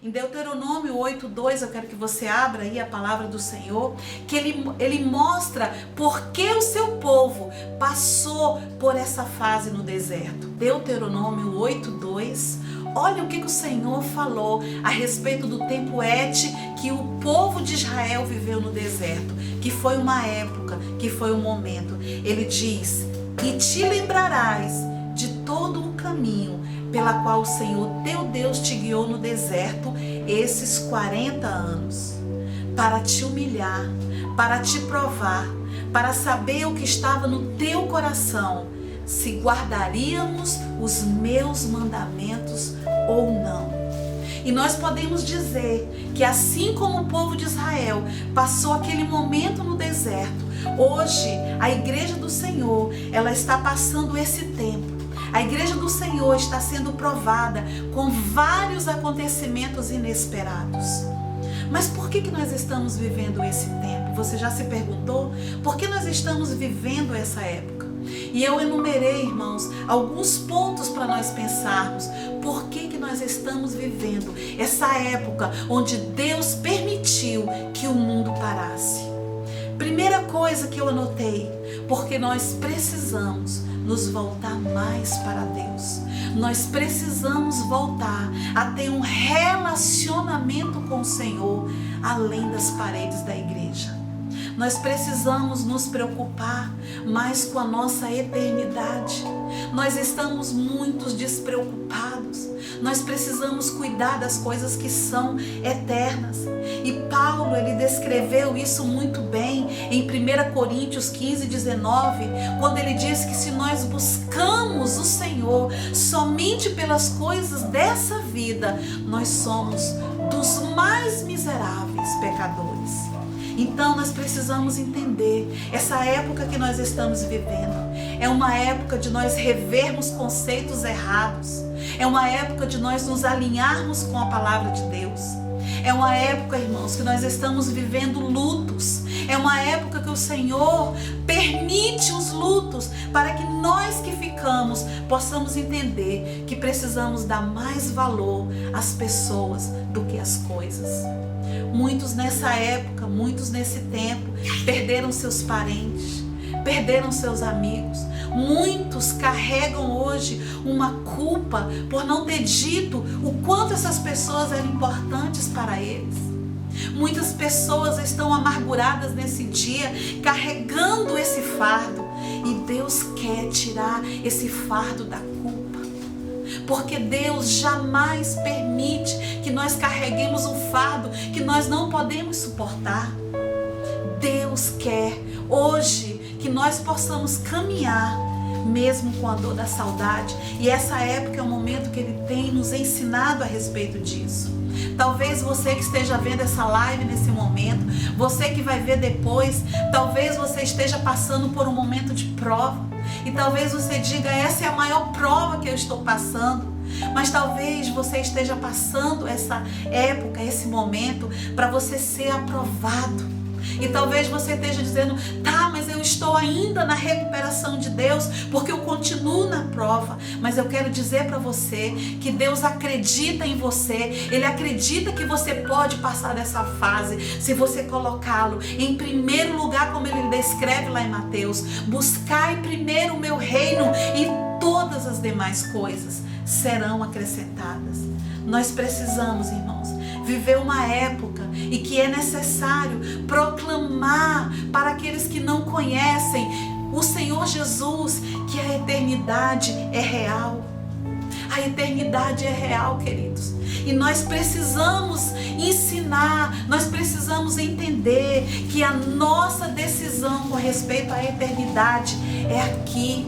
Em Deuteronômio 8:2, eu quero que você abra aí a palavra do Senhor, que ele mostra por que o seu povo passou por essa fase no deserto. Deuteronômio 8:2, olha o que o Senhor falou a respeito do tempo que o povo de Israel viveu no deserto, que foi uma época, que foi um momento. Ele diz: e te lembrarás de todo o caminho pela qual o Senhor teu Deus te guiou no deserto esses 40 anos, para te humilhar, para te provar, para saber o que estava no teu coração, se guardaríamos os meus mandamentos ou não. E nós podemos dizer que assim como o povo de Israel passou aquele momento no deserto, hoje a igreja do Senhor, ela está passando esse tempo. A igreja do Senhor está sendo provada com vários acontecimentos inesperados. Mas por que nós estamos vivendo esse tempo? Você já se perguntou? Por que nós estamos vivendo essa época? E eu enumerei, irmãos, alguns pontos para nós pensarmos. Por que nós estamos vivendo essa época onde Deus permitiu que o mundo parasse? Primeira coisa que eu anotei, porque nós precisamos nos voltar mais para Deus. Nós precisamos voltar a ter um relacionamento com o Senhor além das paredes da igreja. Nós precisamos nos preocupar mais com a nossa eternidade. Nós estamos muito despreocupados. Nós precisamos cuidar das coisas que são eternas. E Paulo, ele descreveu isso muito bem em 1 Coríntios 15:19, quando ele diz que se nós buscamos o Senhor somente pelas coisas dessa vida, nós somos dos mais miseráveis pecadores. Então nós precisamos entender, essa época que nós estamos vivendo é uma época de nós revermos conceitos errados, é uma época de nós nos alinharmos com a palavra de Deus. É uma época, irmãos, que nós estamos vivendo lutos. É uma época que o Senhor permite os lutos para que nós que ficamos possamos entender que precisamos dar mais valor às pessoas do que às coisas. Muitos nessa época, muitos nesse tempo, perderam seus parentes, perderam seus amigos. Muitos carregam hoje uma culpa por não ter dito o quanto essas pessoas eram importantes para eles. Muitas pessoas estão amarguradas nesse dia, carregando esse fardo. E Deus quer tirar esse fardo da culpa. Porque Deus jamais permite que nós carreguemos um fardo que nós não podemos suportar. Deus quer hoje que nós possamos caminhar mesmo com a dor da saudade. E essa época é o momento que Ele tem nos ensinado a respeito disso. Talvez você que esteja vendo essa live nesse momento, você que vai ver depois, talvez você esteja passando por um momento de prova. E talvez você diga, essa é a maior prova que eu estou passando. Mas talvez você esteja passando essa época, esse momento, para você ser aprovado. E talvez você esteja dizendo, tá, mas eu estou ainda na recuperação de Deus, porque eu continuo na prova. Mas eu quero dizer para você que Deus acredita em você. Ele acredita que você pode passar dessa fase, se você colocá-lo em primeiro lugar, como ele descreve lá em Mateus. Buscai primeiro o meu reino e todas as demais coisas serão acrescentadas. Nós precisamos, irmãos, viver uma época e que é necessário proclamar para aqueles que não conhecem o Senhor Jesus que a eternidade é real. A eternidade é real, queridos. E nós precisamos ensinar, nós precisamos entender que a nossa decisão com respeito à eternidade é aqui.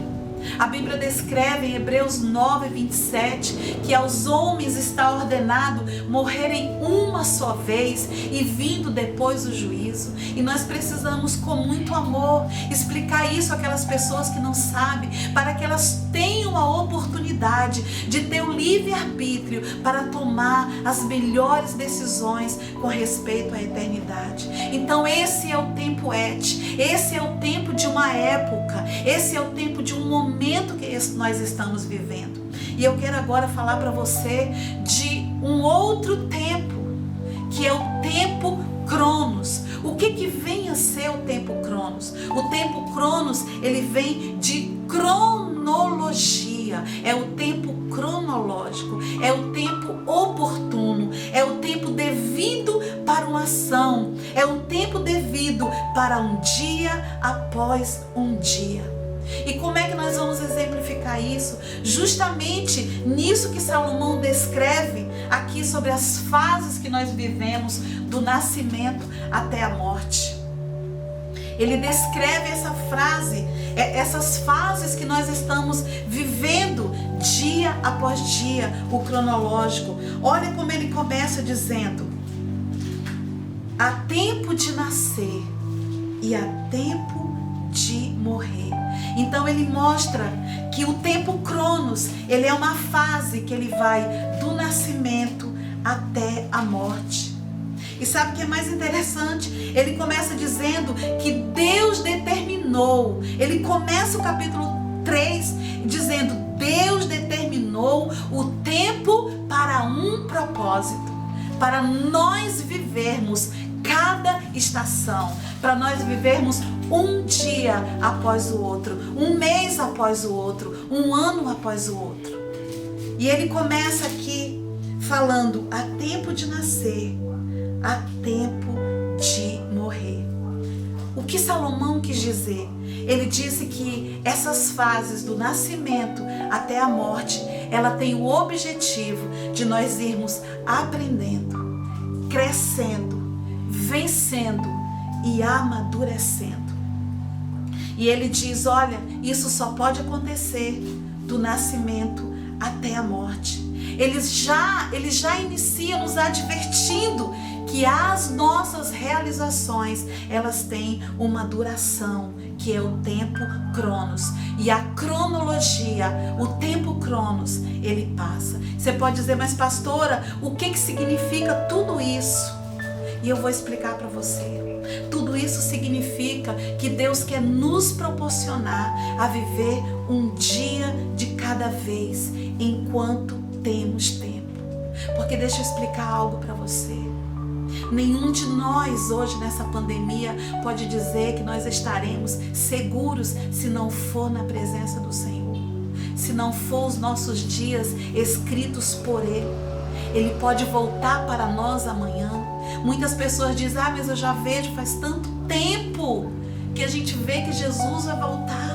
A Bíblia descreve em Hebreus 9:27 que aos homens está ordenado morrerem uma só vez e vindo depois o juízo. E nós precisamos com muito amor explicar isso àquelas pessoas que não sabem, para que elas tenham a oportunidade de ter o livre-arbítrio para tomar as melhores decisões com respeito à eternidade. Então esse é o tempo esse é o tempo de uma época, esse é o tempo de um momento que nós estamos vivendo. E eu quero agora falar para você de um outro tempo que é o tempo Cronos. O que vem a ser o tempo Cronos? O tempo Cronos, ele vem de cronologia. É o tempo cronológico, é o tempo oportuno, é o tempo devido para uma ação, é o tempo devido para um dia após um dia. E como é que nós vamos exemplificar isso? Justamente nisso que Salomão descreve aqui sobre as fases que nós vivemos do nascimento até a morte. Ele descreve essas fases que nós estamos vivendo dia após dia, o cronológico. Olha como ele começa dizendo: há tempo de nascer e há tempo de morrer. Então ele mostra que o tempo Cronos, ele é uma fase que ele vai do nascimento até a morte. E sabe o que é mais interessante? Ele começa dizendo que Deus determinou. Ele começa o capítulo 3 dizendo: Deus determinou o tempo para um propósito, para nós vivermos cada estação, para nós vivermos um dia após o outro, um mês após o outro, um ano após o outro. E ele começa aqui falando: há tempo de nascer, há tempo de morrer. O que Salomão quis dizer? Ele disse que essas fases do nascimento até a morte, ela tem o objetivo de nós irmos aprendendo, crescendo, vencendo e amadurecendo. E ele diz: olha, isso só pode acontecer do nascimento até a morte. Ele já inicia nos advertindo que as nossas realizações, elas têm uma duração, que é o tempo Cronos. E a cronologia, o tempo Cronos, ele passa. Você pode dizer: mas pastora, o que significa tudo isso? E eu vou explicar para você. Tudo isso significa que Deus quer nos proporcionar a viver um dia de cada vez, enquanto temos tempo. Porque deixa eu explicar algo para você. Nenhum de nós hoje nessa pandemia pode dizer que nós estaremos seguros se não for na presença do Senhor, se não for os nossos dias escritos por Ele. Ele pode voltar para nós amanhã. Muitas pessoas dizem: ah, mas eu já vejo faz tanto tempo que a gente vê que Jesus vai voltar.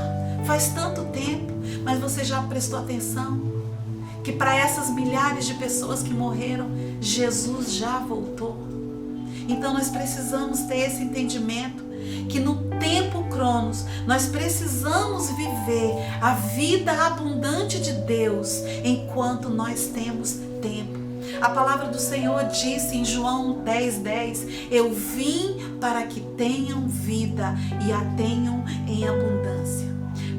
Faz tanto tempo. Mas você já prestou atenção que para essas milhares de pessoas que morreram, Jesus já voltou? Então nós precisamos ter esse entendimento que no tempo Cronos nós precisamos viver a vida abundante de Deus enquanto nós temos tempo. A palavra do Senhor disse em João 10:10: eu vim para que tenham vida e a tenham em abundância.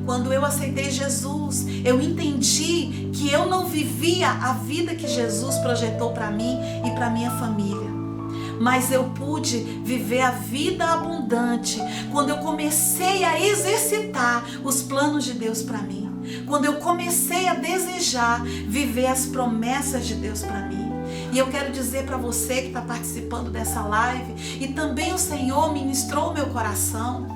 Quando eu aceitei Jesus, eu entendi que eu não vivia a vida que Jesus projetou para mim e para minha família. Mas eu pude viver a vida abundante quando eu comecei a exercitar os planos de Deus para mim. Quando eu comecei a desejar viver as promessas de Deus para mim. E eu quero dizer para você que está participando dessa live, e também o Senhor ministrou o meu coração,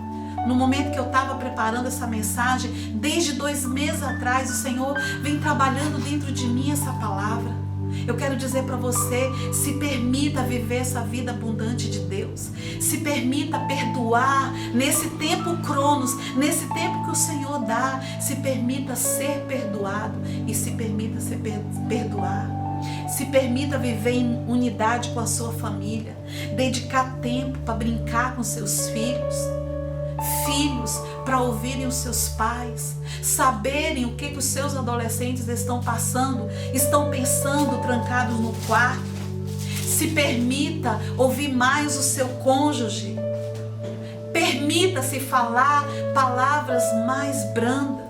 no momento que eu estava preparando essa mensagem, desde 2 meses atrás, o Senhor vem trabalhando dentro de mim essa palavra. Eu quero dizer para você: se permita viver essa vida abundante de Deus. Se permita perdoar nesse tempo Cronos, nesse tempo que o Senhor dá. Se permita ser perdoado e se permita ser perdoar. Se permita viver em unidade com a sua família. Dedicar tempo para brincar com seus filhos para ouvirem os seus pais, saberem o que os seus adolescentes estão passando, estão pensando trancados no quarto. Se permita ouvir mais o seu cônjuge. Permita-se falar palavras mais brandas.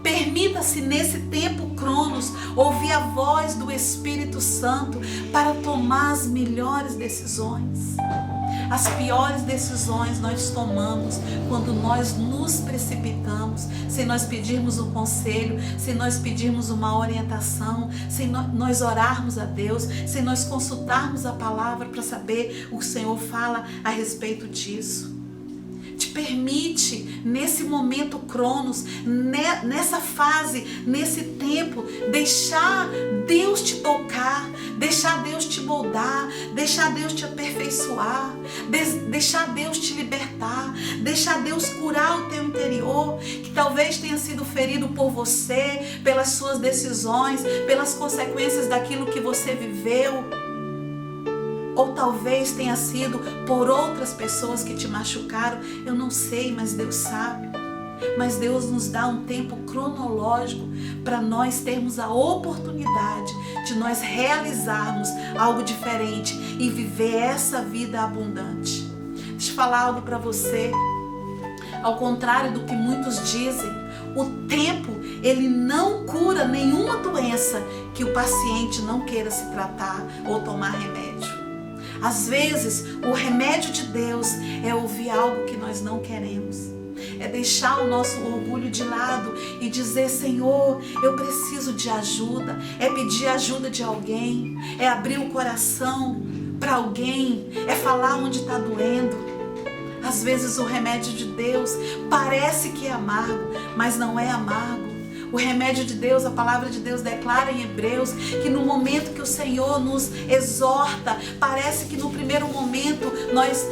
Permita-se nesse tempo Cronos ouvir a voz do Espírito Santo para tomar as melhores decisões. As piores decisões nós tomamos quando nós nos precipitamos, sem nós pedirmos um conselho, sem nós pedirmos uma orientação, sem nós orarmos a Deus, sem nós consultarmos a palavra para saber o que o Senhor fala a respeito disso. Te permite, nesse momento Cronos, nessa fase, nesse tempo, deixar Deus te tocar, deixar Deus te moldar, deixar Deus te aperfeiçoar, deixar Deus te libertar, deixar Deus curar o teu interior, que talvez tenha sido ferido por você, pelas suas decisões, pelas consequências daquilo que você viveu. Ou talvez tenha sido por outras pessoas que te machucaram. Eu não sei, mas Deus sabe. Mas Deus nos dá um tempo cronológico para nós termos a oportunidade de nós realizarmos algo diferente e viver essa vida abundante. Deixa eu falar algo para você. Ao contrário do que muitos dizem, o tempo, ele não cura nenhuma doença que o paciente não queira se tratar ou tomar remédio. Às vezes, o remédio de Deus é ouvir algo que nós não queremos. É deixar o nosso orgulho de lado e dizer: Senhor, eu preciso de ajuda. É pedir ajuda de alguém. É abrir o coração para alguém. É falar onde está doendo. Às vezes o remédio de Deus parece que é amargo, mas não é amargo. O remédio de Deus, a palavra de Deus declara em Hebreus que no momento que o Senhor nos exorta, parece que no primeiro momento nós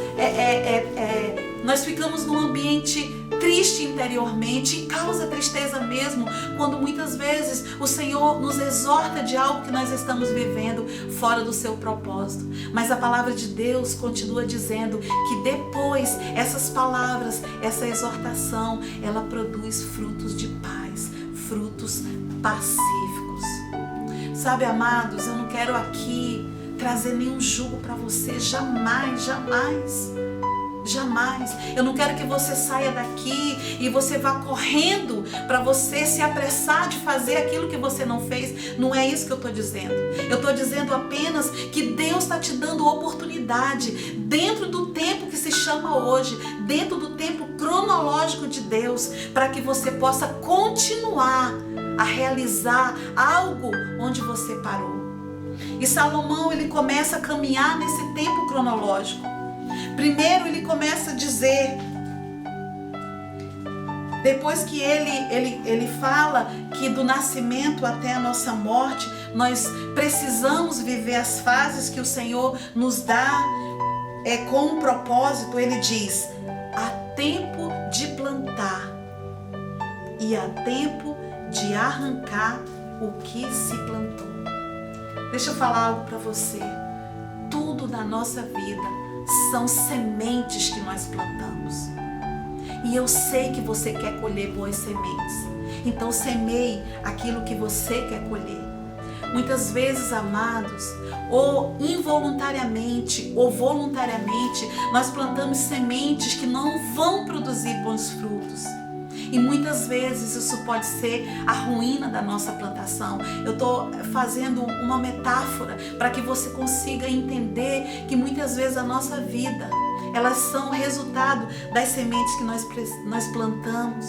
ficamos num ambiente triste interiormente, e causa tristeza mesmo, quando muitas vezes o Senhor nos exorta de algo que nós estamos vivendo fora do seu propósito. Mas a palavra de Deus continua dizendo que depois essas palavras, essa exortação, ela produz frutos de paz, frutos pacíficos. Sabe, amados, eu não quero aqui trazer nenhum jugo para você, jamais, jamais. Jamais. Eu não quero que você saia daqui e você vá correndo para você se apressar de fazer aquilo que você não fez. Não é isso que eu estou dizendo. Eu estou dizendo apenas que Deus está te dando oportunidade dentro do tempo que se chama hoje, dentro do tempo cronológico de Deus, para que você possa continuar a realizar algo onde você parou. E Salomão, ele começa a caminhar nesse tempo cronológico. Primeiro ele começa a dizer, depois que ele fala que do nascimento até a nossa morte, nós precisamos viver as fases que o Senhor nos dá com um propósito. Ele diz: há tempo de plantar e há tempo de arrancar o que se plantou. Deixa eu falar algo para você. Tudo na nossa vida são sementes que nós plantamos. E eu sei que você quer colher boas sementes. Então semeie aquilo que você quer colher. Muitas vezes, amados, ou involuntariamente ou voluntariamente, nós plantamos sementes que não vão produzir bons frutos. E muitas vezes isso pode ser a ruína da nossa plantação. Eu estou fazendo uma metáfora para que você consiga entender que muitas vezes a nossa vida, elas são resultado das sementes que nós plantamos.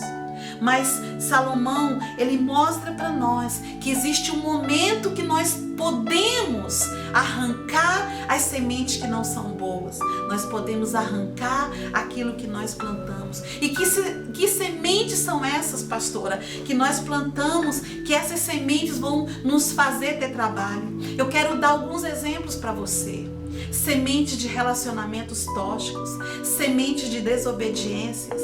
Mas Salomão, ele mostra para nós que existe um momento que nós podemos arrancar as sementes que não são boas. Nós podemos arrancar aquilo que nós plantamos. E que sementes são essas, pastora, que nós plantamos, que essas sementes vão nos fazer ter trabalho? Eu quero dar alguns exemplos para você. Sementes de relacionamentos tóxicos, sementes de desobediências,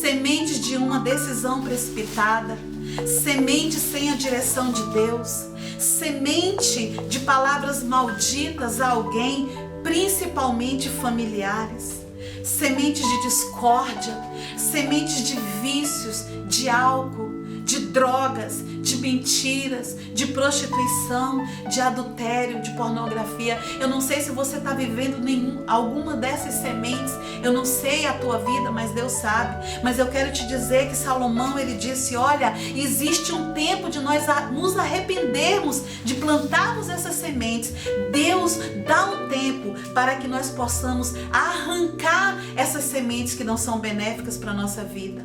sementes de uma decisão precipitada, semente sem a direção de Deus, semente de palavras malditas a alguém, principalmente familiares, sementes de discórdia, sementes de vícios, de álcool, de drogas, de mentiras, de prostituição, de adultério, de pornografia. Eu não sei se você está vivendo alguma dessas sementes. Eu não sei a tua vida, mas Deus sabe. Mas eu quero te dizer que Salomão, ele disse, olha, existe um tempo de nós nos arrependermos, de plantarmos essas sementes. Deus dá um tempo para que nós possamos arrancar essas sementes que não são benéficas para a nossa vida.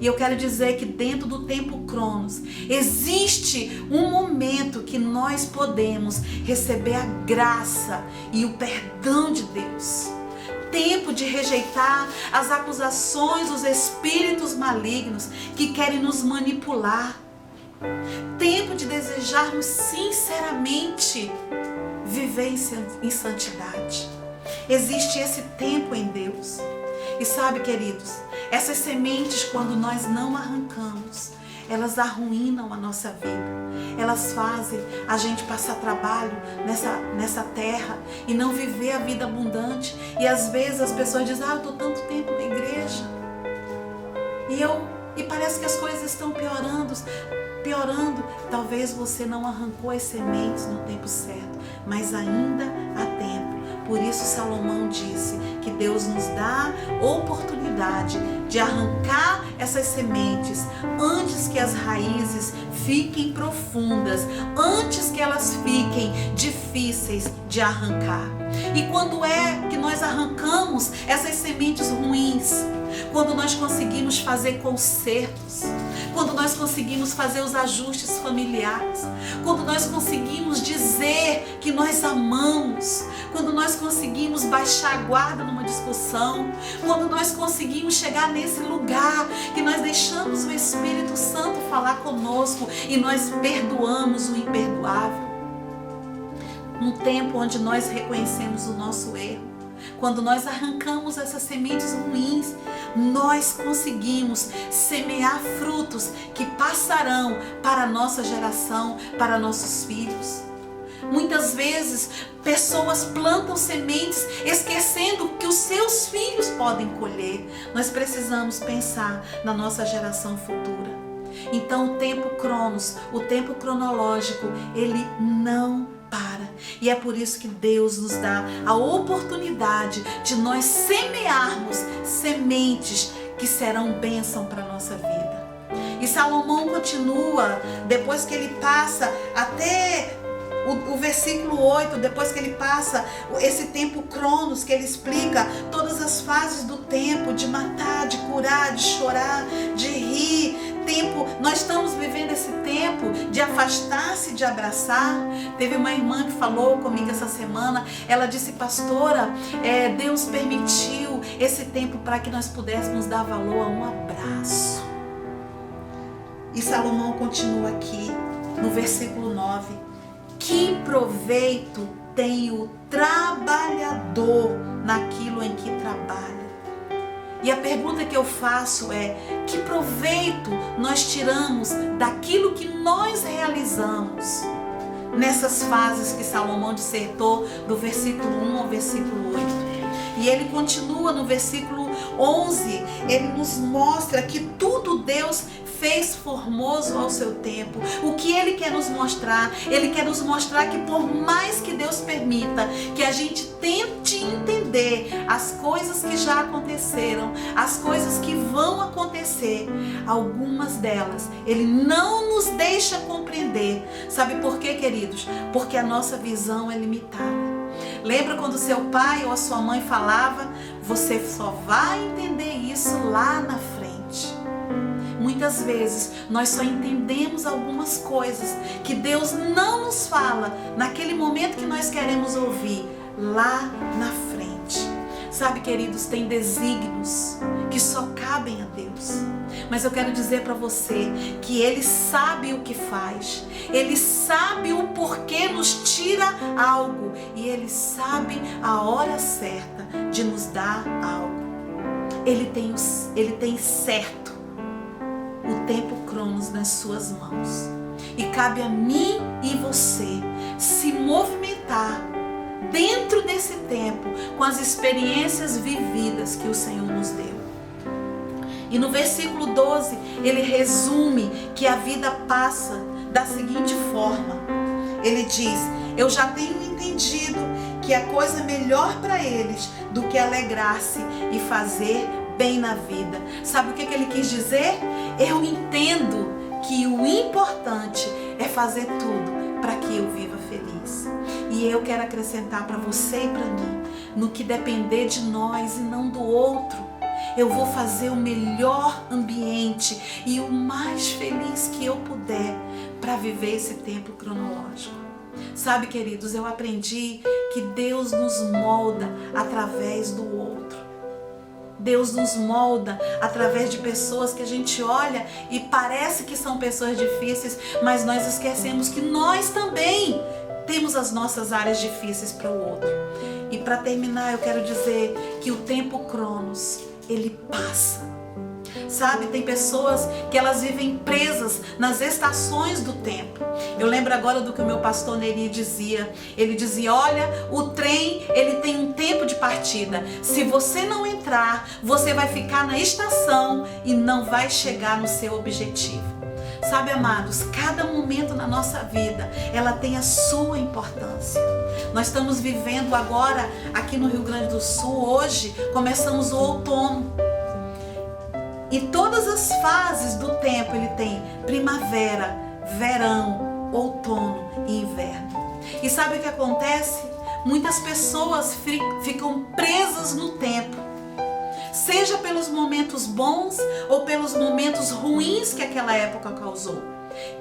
E eu quero dizer que dentro do tempo Cronos, existe um momento que nós podemos receber a graça e o perdão de Deus. Tempo de rejeitar as acusações dos espíritos malignos que querem nos manipular. Tempo de desejarmos sinceramente viver em santidade. Existe esse tempo em Deus. E sabe, queridos, essas sementes, quando nós não arrancamos, elas arruinam a nossa vida. Elas fazem a gente passar trabalho nessa terra e não viver a vida abundante. E às vezes as pessoas dizem, eu estou tanto tempo na igreja e parece que as coisas estão piorando. Talvez você não arrancou as sementes no tempo certo, mas ainda há tempo. Por isso Salomão disse que Deus nos dá oportunidade de arrancar essas sementes antes que as raízes fiquem profundas, antes que elas fiquem difíceis de arrancar. E quando é que nós arrancamos essas sementes ruins? Quando nós conseguimos fazer consertos, quando nós conseguimos fazer os ajustes familiares, quando nós conseguimos dizer que nós amamos, quando nós conseguimos baixar a guarda numa discussão, quando nós conseguimos chegar nesse lugar que nós deixamos o Espírito Santo falar conosco e nós perdoamos o imperdoável. Um tempo onde nós reconhecemos o nosso erro. Quando nós arrancamos essas sementes ruins, nós conseguimos semear frutos que passarão para a nossa geração, para nossos filhos. Muitas vezes, pessoas plantam sementes esquecendo que os seus filhos podem colher. Nós precisamos pensar na nossa geração futura. Então, o tempo Cronos, o tempo cronológico, ele não para. E é por isso que Deus nos dá a oportunidade de nós semearmos sementes que serão bênção para a nossa vida. E Salomão continua, depois que ele passa até o versículo 8, depois que ele passa esse tempo Cronos, que ele explica todas as fases do tempo, de matar, de curar, de chorar, de rir. Nós estamos vivendo esse tempo de afastar-se, de abraçar. Teve uma irmã que falou comigo essa semana, ela disse, pastora, Deus permitiu esse tempo para que nós pudéssemos dar valor a um abraço. E Salomão continua aqui no versículo 9, que proveito tem o trabalhador naquilo em que trabalha? E a pergunta que eu faço é, que proveito nós tiramos daquilo que nós realizamos nessas fases que Salomão dissertou do versículo 1 ao versículo 8? E ele continua no versículo 11, ele nos mostra que tudo Deus fez formoso ao seu tempo. O que ele quer nos mostrar? Ele quer nos mostrar que por mais que Deus permita que a gente tente entender as coisas que já aconteceram, as coisas que vão acontecer, algumas delas ele não nos deixa compreender. Sabe por quê, queridos? Porque a nossa visão é limitada. Lembra quando seu pai ou a sua mãe falava, você só vai entender isso lá na frente. Muitas vezes nós só entendemos algumas coisas que Deus não nos fala naquele momento que nós queremos ouvir, lá na frente. Sabe, queridos, tem desígnios que só cabem a Deus. Mas eu quero dizer para você que Ele sabe o que faz. Ele sabe o porquê nos tira algo. E Ele sabe a hora certa de nos dar algo. Ele tem certo o tempo Cronos nas suas mãos. E cabe a mim e você se movimentar dentro desse tempo com as experiências vividas que o Senhor nos deu. E no versículo 12, ele resume que a vida passa da seguinte forma. Ele diz: eu já tenho entendido que a coisa melhor para eles do que alegrar-se e fazer bem na vida. Sabe o que ele quis dizer? Eu entendo que o importante é fazer tudo para que eu viva feliz. E eu quero acrescentar para você e para mim, no que depender de nós e não do outro, eu vou fazer o melhor ambiente e o mais feliz que eu puder para viver esse tempo cronológico. Sabe, queridos, eu aprendi que Deus nos molda através do outro. Deus nos molda através de pessoas que a gente olha e parece que são pessoas difíceis, mas nós esquecemos que nós também temos as nossas áreas difíceis para o outro. E para terminar, eu quero dizer que o tempo Cronos, ele passa. Sabe, tem pessoas que elas vivem presas nas estações do tempo. Eu lembro agora do que o meu pastor Neri dizia. Ele dizia: olha, o trem, ele tem um tempo de partida. Se você não entrar, você vai ficar na estação e não vai chegar no seu objetivo. Sabe, amados, cada momento na nossa vida, ela tem a sua importância. Nós estamos vivendo agora, aqui no Rio Grande do Sul, hoje, começamos o outono. E todas as fases do tempo, ele tem primavera, verão, outono e inverno. E sabe o que acontece? Muitas pessoas ficam presas no tempo. Seja pelos momentos bons ou pelos momentos ruins que aquela época causou.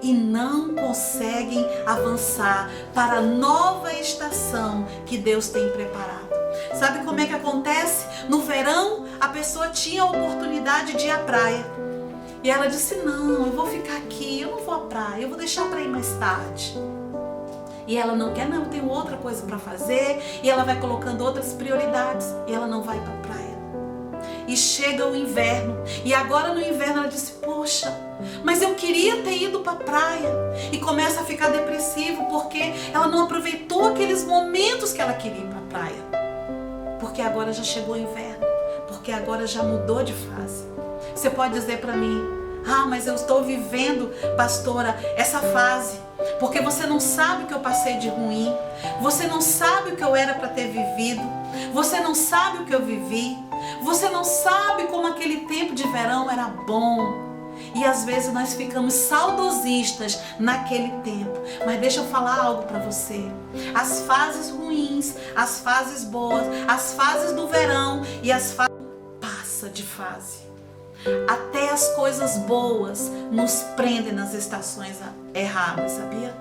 E não conseguem avançar para a nova estação que Deus tem preparado. Sabe como é que acontece? No verão, a pessoa tinha a oportunidade de ir à praia. E ela disse: não, eu vou ficar aqui, eu não vou à praia, eu vou deixar para ir mais tarde. E ela não quer, não, eu tenho outra coisa para fazer. E ela vai colocando outras prioridades e ela não vai para a praia. E chega o inverno. E agora no inverno ela disse: poxa, mas eu queria ter ido para a praia. E começa a ficar depressivo porque ela não aproveitou aqueles momentos que ela queria ir para a praia. Porque agora já chegou o inverno. Porque agora já mudou de fase. Você pode dizer para mim: ah, mas eu estou vivendo, pastora, essa fase. Porque você não sabe o que eu passei de ruim. Você não sabe o que eu era para ter vivido. Você não sabe o que eu vivi. Você não sabe como aquele tempo de verão era bom. E às vezes nós ficamos saudosistas naquele tempo. Mas deixa eu falar algo para você. As fases ruins, as fases boas, as fases do verão e as fases... passa de fase. Até as coisas boas nos prendem nas estações erradas, sabia?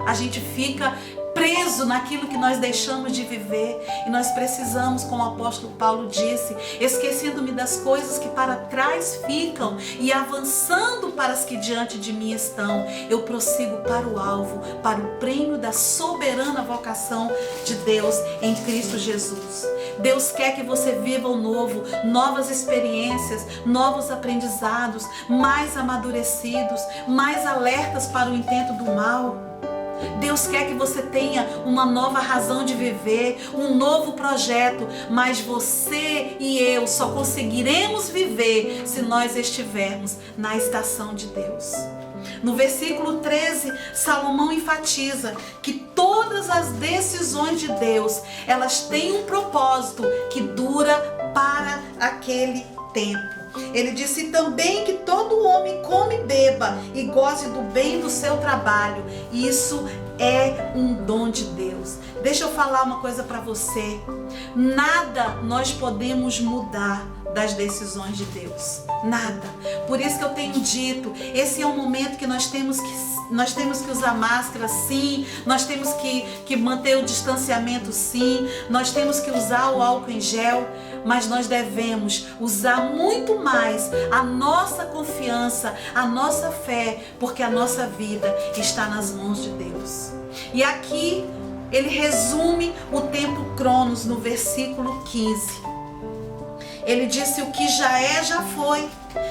A gente fica preso naquilo que nós deixamos de viver e nós precisamos, como o apóstolo Paulo disse, esquecendo-me das coisas que para trás ficam e avançando para as que diante de mim estão, eu prossigo para o alvo, para o prêmio da soberana vocação de Deus em Cristo Jesus. Deus quer que você viva o novo, novas experiências, novos aprendizados, mais amadurecidos, mais alertas para o intento do mal. Deus quer que você tenha uma nova razão de viver, um novo projeto, mas você e eu só conseguiremos viver se nós estivermos na estação de Deus. No versículo 13, Salomão enfatiza que todas as decisões de Deus, elas têm um propósito que dura para aquele tempo. Ele disse também que todo homem come e beba e goze do bem do seu trabalho. Isso é um dom de Deus. Deixa eu falar uma coisa para você. Nada nós podemos mudar das decisões de Deus. Nada. Por isso que eu tenho dito, esse é um momento que nós temos que usar máscara, sim. Nós temos que manter o distanciamento, sim. Nós temos que usar o álcool em gel. Mas nós devemos usar muito mais a nossa confiança, a nossa fé, porque a nossa vida está nas mãos de Deus. E aqui ele resume o tempo Cronos no versículo 15. Ele disse: o que já é, já foi,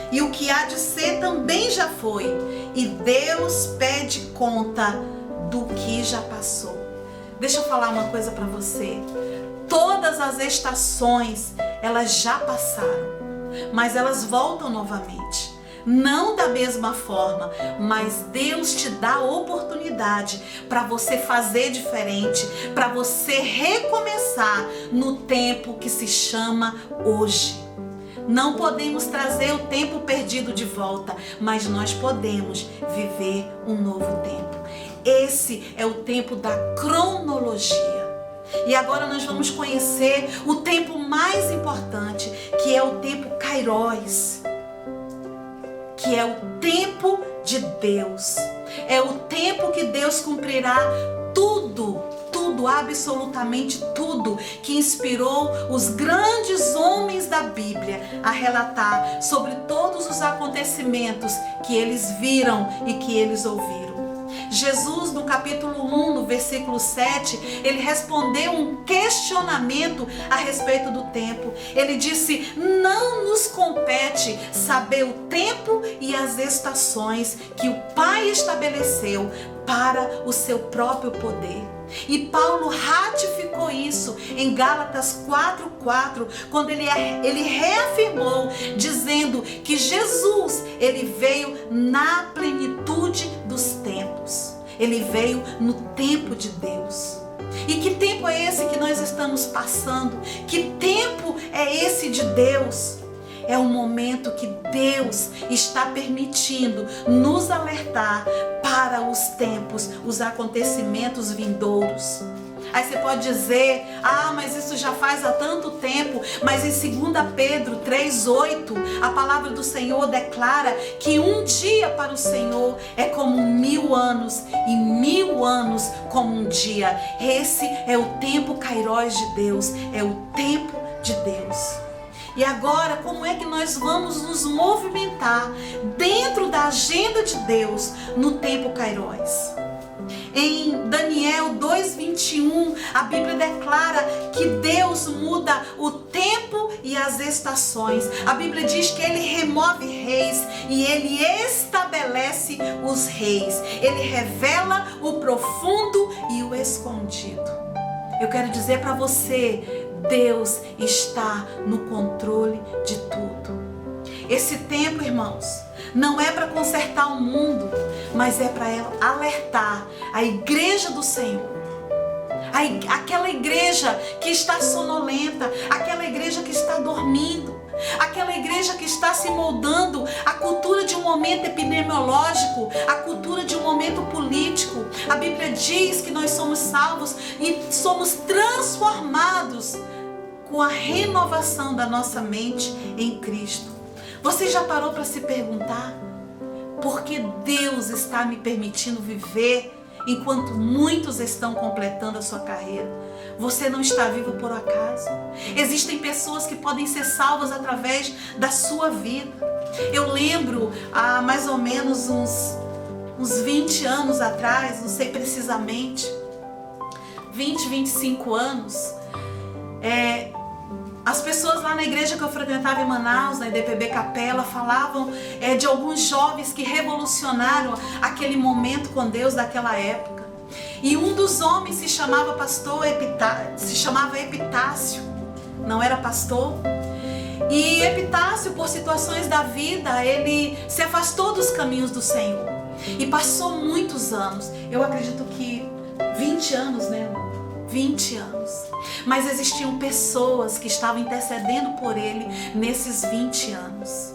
e o que há de ser também já foi, e Deus pede conta do que já passou. Deixa eu falar uma coisa para você. Todas as estações, elas já passaram. mas elas voltam novamente. Não da mesma forma, mas Deus te dá a oportunidade para você fazer diferente, para você recomeçar no tempo que se chama hoje. Não podemos trazer o tempo perdido de volta, mas nós podemos viver um novo tempo. Esse é o tempo da cronologia. E agora nós vamos conhecer o tempo mais importante, que é o tempo Kairos, que é o tempo de Deus. É o tempo que Deus cumprirá tudo, absolutamente tudo, que inspirou os grandes homens da Bíblia a relatar sobre todos os acontecimentos que eles viram e que eles ouviram. Jesus, no capítulo 1, no versículo 7, ele respondeu um questionamento a respeito do tempo. Ele disse: não nos compete saber o tempo e as estações que o Pai estabeleceu para o seu próprio poder. E Paulo ratificou isso em Gálatas 4:4, quando ele reafirmou, dizendo que Jesus, ele veio na plenitude dos tempos. Ele veio no tempo de Deus. E que tempo é esse que nós estamos passando? Que tempo é esse de Deus? É o momento que Deus está permitindo nos alertar para os tempos, os acontecimentos vindouros. Aí você pode dizer: ah, mas isso já faz há tanto tempo. Mas em 2 Pedro 3:8, a palavra do Senhor declara que um dia para o Senhor é como 1000 anos e 1000 anos como um dia. Esse é o tempo Kairos de Deus, é o tempo de Deus. E agora, como é que nós vamos nos movimentar dentro da agenda de Deus no tempo Kairos? Em Daniel 2:21, a Bíblia declara que Deus muda o tempo e as estações. A Bíblia diz que Ele remove reis e Ele estabelece os reis. Ele revela o profundo e o escondido. Eu quero dizer para você, Deus está no controle de tudo. Esse tempo, irmãos, não é para consertar o mundo, mas é para alertar a igreja do Senhor. Aquela igreja que está sonolenta, aquela igreja que está dormindo, aquela igreja que está se moldando à cultura de um momento epidemiológico, à cultura de um momento político. A Bíblia diz que nós somos salvos e somos transformados com a renovação da nossa mente em Cristo. Você já parou para se perguntar por que Deus está me permitindo viver enquanto muitos estão completando a sua carreira? Você não está vivo por acaso. Existem pessoas que podem ser salvas através da sua vida. Eu lembro há mais ou menos uns 20 anos atrás, não sei precisamente, 20, 25 anos, as pessoas lá na igreja que eu frequentava em Manaus, na IDPB Capela, falavam de alguns jovens que revolucionaram aquele momento com Deus daquela época. E um dos homens se chamava Epitácio, não era pastor. E Epitácio, por situações da vida, ele se afastou dos caminhos do Senhor. E passou muitos anos, eu acredito que 20 anos, né? 20 anos. Mas existiam pessoas que estavam intercedendo por ele nesses 20 anos.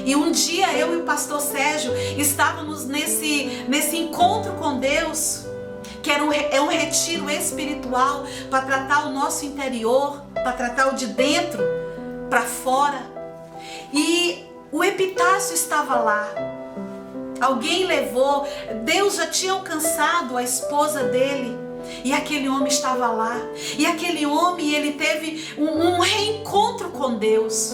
E um dia eu e o pastor Sérgio estávamos nesse encontro com Deus, que é um retiro espiritual para tratar o nosso interior, para tratar o de dentro para fora. E o Epitácio estava lá. Alguém levou, Deus já tinha alcançado a esposa dele. E aquele homem estava lá. E aquele homem, ele teve um reencontro com Deus.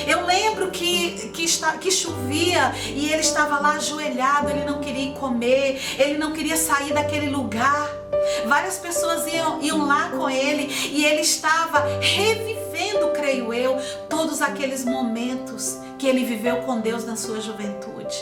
Eu lembro que chovia e ele estava lá ajoelhado. Ele não queria ir comer, ele não queria sair daquele lugar. Várias pessoas iam lá com ele e ele estava revivendo, creio eu, todos aqueles momentos que ele viveu com Deus na sua juventude.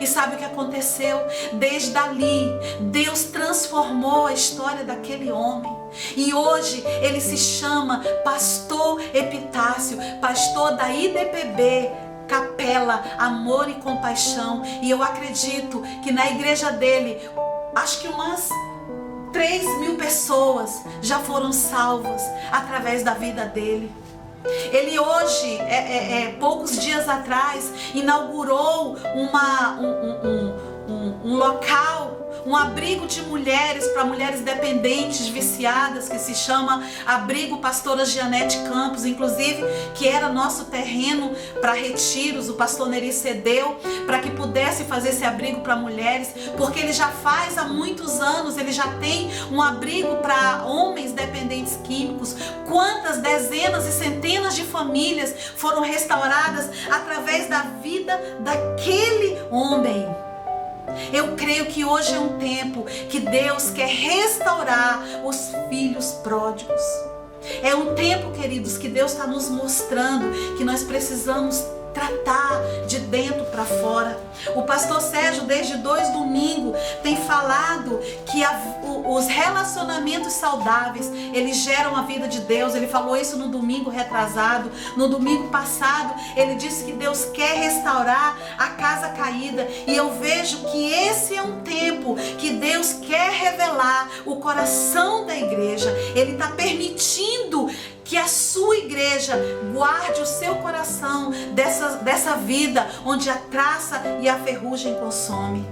E sabe o que aconteceu? Desde ali, Deus transformou a história daquele homem. E hoje ele se chama Pastor Epitácio, pastor da IDPB, Capela Amor e Compaixão. E eu acredito que na igreja dele, acho que umas 3.000 pessoas já foram salvas através da vida dele. Ele hoje, poucos dias atrás, inaugurou um local, um abrigo de mulheres para mulheres dependentes, viciadas, que se chama Abrigo Pastora Gianete Campos, inclusive, que era nosso terreno para retiros. O pastor Neri cedeu para que pudesse fazer esse abrigo para mulheres, porque ele já faz há muitos anos, ele já tem um abrigo para homens dependentes químicos. Quantas dezenas e centenas de famílias foram restauradas através da vida daquele homem. Eu creio que hoje é um tempo que Deus quer restaurar os filhos pródigos. É um tempo, queridos, que Deus está nos mostrando que nós precisamos tratar de dentro para fora. O pastor Sérgio, desde 2 domingos, tem falado que os relacionamentos saudáveis, eles geram a vida de Deus. Ele falou isso no domingo retrasado. No domingo passado, ele disse que Deus quer restaurar a casa caída. E eu vejo que esse é um tempo que Deus quer revelar o coração da igreja. Ele está permitindo que a sua igreja guarde o seu coração dessa vida onde a traça e a ferrugem consome.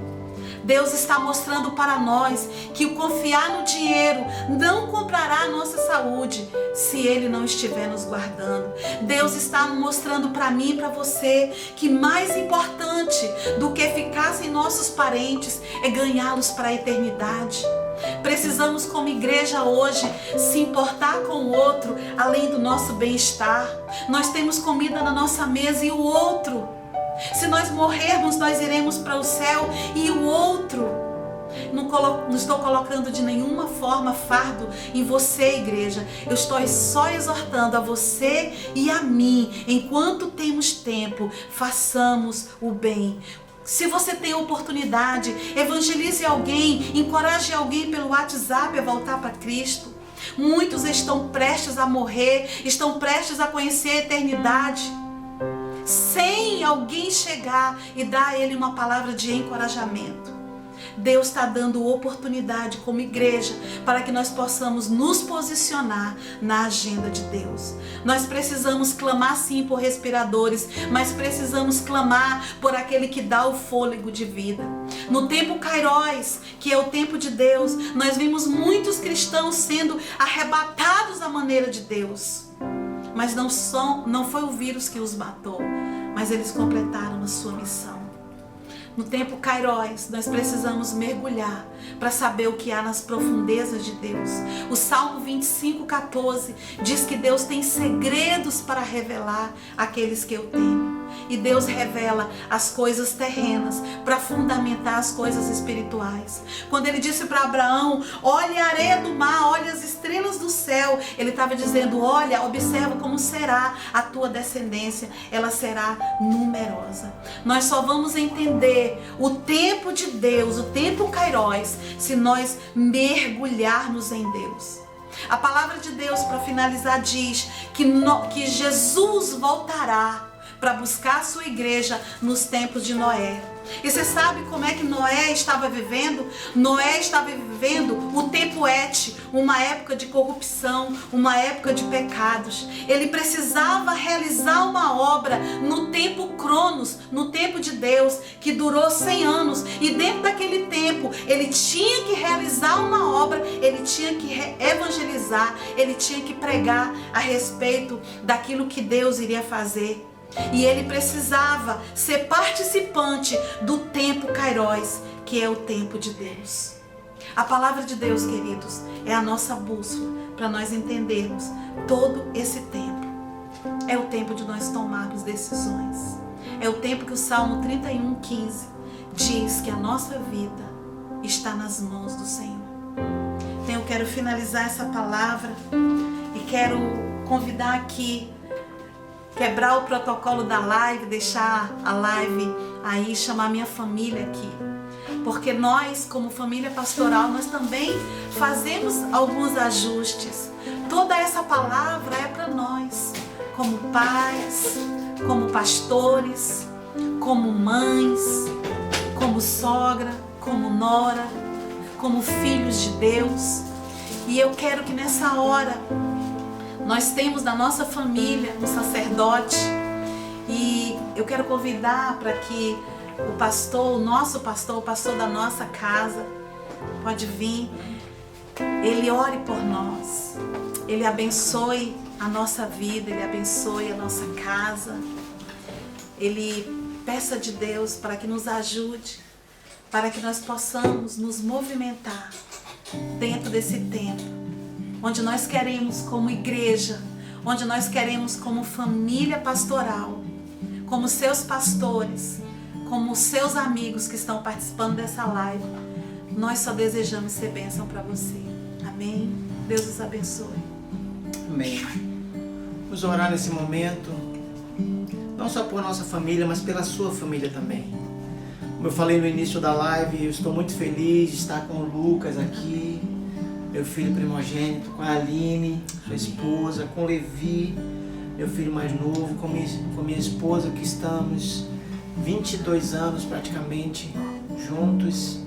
Deus está mostrando para nós que o confiar no dinheiro não comprará a nossa saúde se Ele não estiver nos guardando. Deus está mostrando para mim e para você que mais importante do que ficar sem nossos parentes é ganhá-los para a eternidade. Precisamos, como igreja hoje, se importar com o outro além do nosso bem-estar. Nós temos comida na nossa mesa e o outro. Se nós morrermos, nós iremos para o céu e o outro. Não estou colocando de nenhuma forma fardo em você, igreja. Eu estou só exortando a você e a mim, enquanto temos tempo, façamos o bem. Se você tem oportunidade, evangelize alguém, encoraje alguém pelo WhatsApp a voltar para Cristo. Muitos estão prestes a morrer, estão prestes a conhecer a eternidade, sem alguém chegar e dar a ele uma palavra de encorajamento. Deus está dando oportunidade como igreja para que nós possamos nos posicionar na agenda de Deus. Nós precisamos clamar sim por respiradores, mas precisamos clamar por aquele que dá o fôlego de vida. No tempo Kairos, que é o tempo de Deus, nós vimos muitos cristãos sendo arrebatados à maneira de Deus. Mas não foi o vírus que os matou, mas eles completaram a sua missão. No tempo Kairos, nós precisamos mergulhar para saber o que há nas profundezas de Deus. O Salmo 25:14 diz que Deus tem segredos para revelar àqueles que eu temo. E Deus revela as coisas terrenas para fundamentar as coisas espirituais. Quando ele disse para Abraão, olha a areia do mar, olha as estrelas do céu, ele estava dizendo, olha, observa como será a tua descendência, ela será numerosa. Nós só vamos entender o tempo de Deus, o tempo Kairos, se nós mergulharmos em Deus. A palavra de Deus, para finalizar, diz que Jesus voltará para buscar a sua igreja nos tempos de Noé. E você sabe como é que Noé estava vivendo? Noé estava vivendo o tempo Et, uma época de corrupção, uma época de pecados. Ele precisava realizar uma obra no tempo Cronos, no tempo de Deus, que durou 100 anos. E dentro daquele tempo, ele tinha que realizar uma obra, ele tinha que evangelizar, ele tinha que pregar a respeito daquilo que Deus iria fazer. E ele precisava ser participante do tempo Kairos, que é o tempo de Deus. A palavra de Deus, queridos, é a nossa bússola para nós entendermos todo esse tempo. É o tempo de nós tomarmos decisões. É o tempo que o Salmo 31:15 diz que a nossa vida está nas mãos do Senhor. Então eu quero finalizar essa palavra e quero convidar aqui, quebrar o protocolo da live, deixar a live aí, chamar minha família aqui, porque nós, como família pastoral, nós também fazemos alguns ajustes. Toda essa palavra é para nós, como pais, como pastores, como mães, como sogra, como nora, como filhos de Deus. E eu quero que nessa hora nós temos na nossa família um sacerdote, e eu quero convidar para que o pastor, o nosso pastor, o pastor da nossa casa, pode vir, ele ore por nós, ele abençoe a nossa vida, ele abençoe a nossa casa, ele peça de Deus para que nos ajude, para que nós possamos nos movimentar dentro desse tempo, onde nós queremos como igreja, onde nós queremos como família pastoral, como seus pastores, como seus amigos que estão participando dessa live, nós só desejamos ser bênção para você. Amém? Deus os abençoe. Amém. Vamos orar nesse momento, não só por nossa família, mas pela sua família também. Como eu falei no início da live, eu estou muito feliz de estar com o Lucas aqui, meu filho primogênito, com a Aline, sua esposa, com o Levi, meu filho mais novo, com minha esposa, que estamos 22 anos praticamente juntos.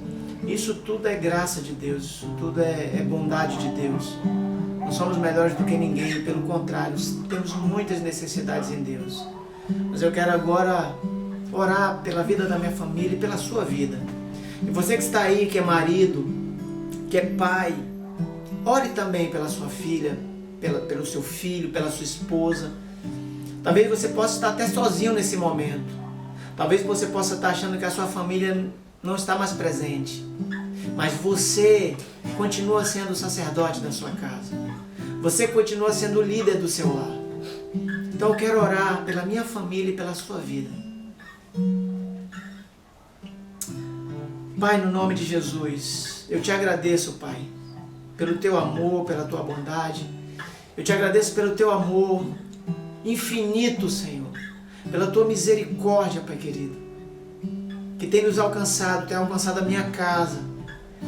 Isso tudo é graça de Deus, isso tudo é bondade de Deus. Não somos melhores do que ninguém, pelo contrário, temos muitas necessidades em Deus. Mas eu quero agora orar pela vida da minha família e pela sua vida. E você que está aí, que é marido, que é pai, ore também pela sua filha, pelo seu filho, pela sua esposa. Talvez você possa estar até sozinho nesse momento. Talvez você possa estar achando que a sua família não está mais presente. Mas você continua sendo o sacerdote da sua casa. Você continua sendo o líder do seu lar. Então eu quero orar pela minha família e pela sua vida. Pai, no nome de Jesus, eu te agradeço, Pai, pelo teu amor, pela tua bondade. Eu te agradeço pelo teu amor infinito, Senhor, pela tua misericórdia, Pai querido, que tem nos alcançado, tem alcançado a minha casa,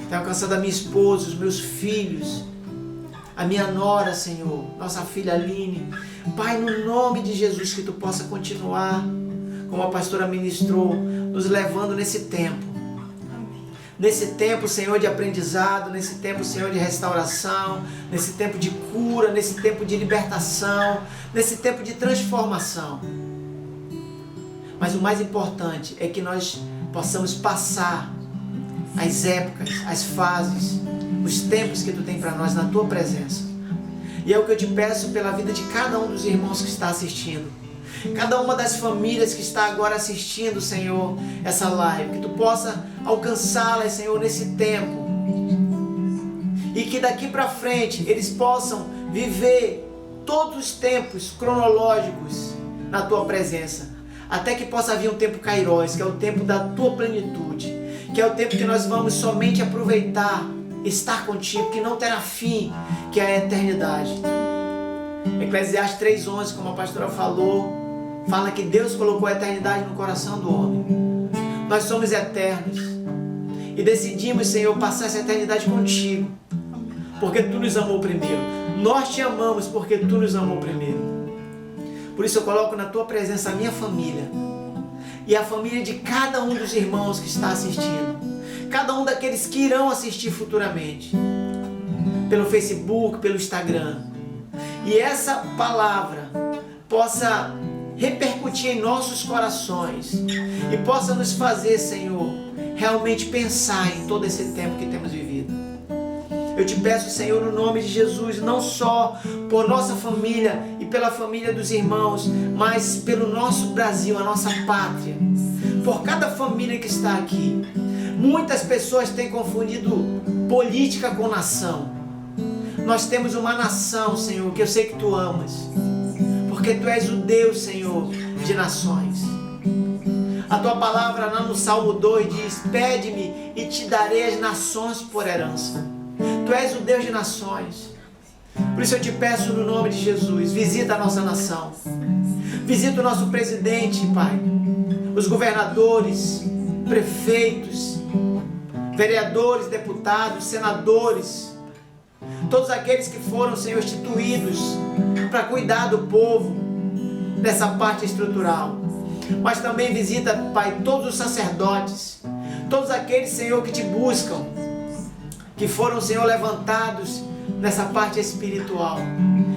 tem alcançado a minha esposa, os meus filhos, a minha nora, Senhor, nossa filha Aline. Pai, no nome de Jesus, que tu possa continuar, como a pastora ministrou, nos levando nesse tempo. Nesse tempo, Senhor, de aprendizado, nesse tempo, Senhor, de restauração, nesse tempo de cura, nesse tempo de libertação, nesse tempo de transformação. Mas o mais importante é que nós possamos passar as épocas, as fases, os tempos que tu tem para nós na tua presença. E é o que eu te peço pela vida de cada um dos irmãos que está assistindo. Cada uma das famílias que está agora assistindo, Senhor, essa live, que tu possa alcançá-las, Senhor, nesse tempo, e que daqui para frente eles possam viver todos os tempos cronológicos na tua presença, até que possa vir um tempo Kairos, que é o tempo da tua plenitude, que é o tempo que nós vamos somente aproveitar, estar contigo, que não terá fim, que é a eternidade. Eclesiastes 3:11, como a pastora falou, fala que Deus colocou a eternidade no coração do homem. Nós somos eternos e decidimos, Senhor, passar essa eternidade contigo, porque tu nos amou primeiro. Nós te amamos porque tu nos amou primeiro. Por isso eu coloco na tua presença a minha família e a família de cada um dos irmãos que está assistindo, cada um daqueles que irão assistir futuramente, pelo Facebook, pelo Instagram. E essa palavra possa repercutir em nossos corações e possa nos fazer, Senhor, realmente pensar em todo esse tempo que temos vivido. Eu te peço, Senhor, no nome de Jesus, não só por nossa família e pela família dos irmãos, mas pelo nosso Brasil, a nossa pátria, por cada família que está aqui. Muitas pessoas têm confundido política com nação. Nós temos uma nação, Senhor, que eu sei que tu amas, porque tu és o Deus, Senhor, de nações. A tua palavra lá no Salmo 2 diz: pede-me e te darei as nações por herança. Tu és o Deus de nações. Por isso eu te peço no nome de Jesus, visita a nossa nação, visita o nosso presidente, Pai, os governadores, prefeitos, vereadores, deputados, senadores, todos aqueles que foram, Senhor, instituídos para cuidar do povo nessa parte estrutural. Mas também visita, Pai, todos os sacerdotes, todos aqueles, Senhor, que te buscam, que foram, Senhor, levantados nessa parte espiritual.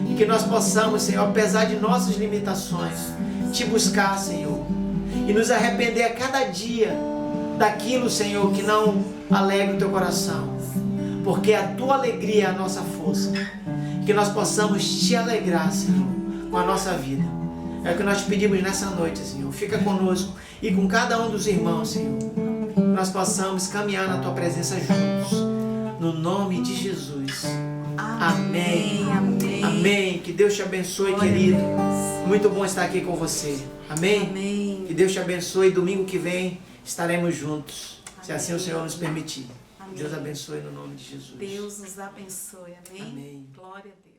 E que nós possamos, Senhor, apesar de nossas limitações, te buscar, Senhor, e nos arrepender a cada dia daquilo, Senhor, que não alegra o teu coração, porque a tua alegria é a nossa força. Que nós possamos te alegrar, Senhor, com a nossa vida. É o que nós te pedimos nessa noite, Senhor. Fica conosco e com cada um dos irmãos, Senhor. Nós possamos caminhar na tua presença juntos. No nome de Jesus. Amém. Amém. Amém. Que Deus te abençoe, querido. Muito bom estar aqui com você. Amém. Amém. Que Deus te abençoe. Domingo que vem estaremos juntos, se assim o Senhor nos permitir. Amém. Deus abençoe no nome de Jesus. Deus nos abençoe. Amém. Amém. Glória a Deus.